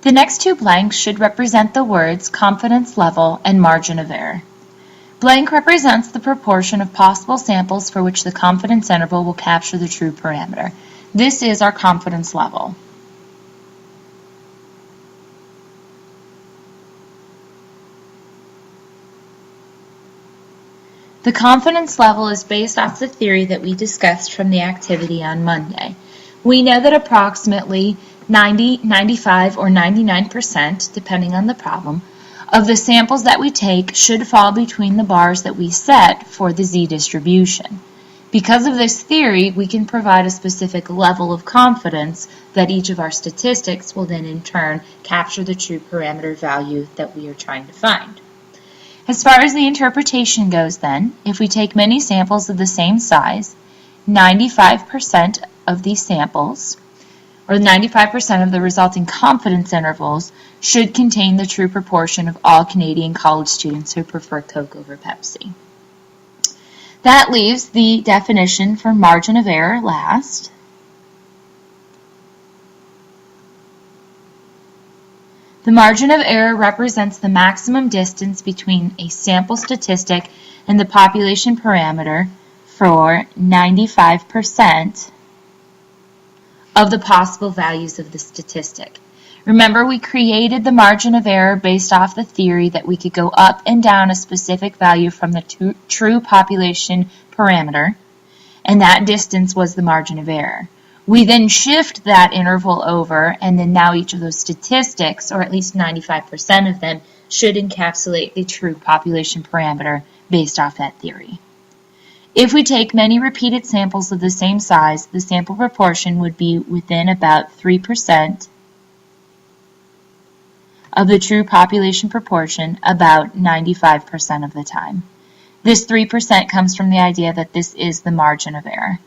The next two blanks should represent the words confidence level and margin of error. Blank represents the proportion of possible samples for which the confidence interval will capture the true parameter. This is our confidence level. The confidence level is based off the theory that we discussed from the activity on Monday. We know that approximately 90, 95, or 99%, depending on the problem, of the samples that we take should fall between the bars that we set for the z-distribution. Because of this theory, we can provide a specific level of confidence that each of our statistics will then in turn capture the true parameter value that we are trying to find. As far as the interpretation goes then, if we take many samples of the same size, 95% of these samples, or 95% of the resulting confidence intervals, should contain the true proportion of all Canadian college students who prefer Coke over Pepsi. That leaves the definition for margin of error last. The margin of error represents the maximum distance between a sample statistic and the population parameter for 95% of the possible values of the statistic. Remember, we created the margin of error based off the theory that we could go up and down a specific value from the true population parameter, and that distance was the margin of error. We then shift that interval over, and then now each of those statistics, or at least 95% of them, should encapsulate the true population parameter based off that theory. If we take many repeated samples of the same size, the sample proportion would be within about 3% of the true population proportion about 95% of the time. This 3% comes from the idea that this is the margin of error.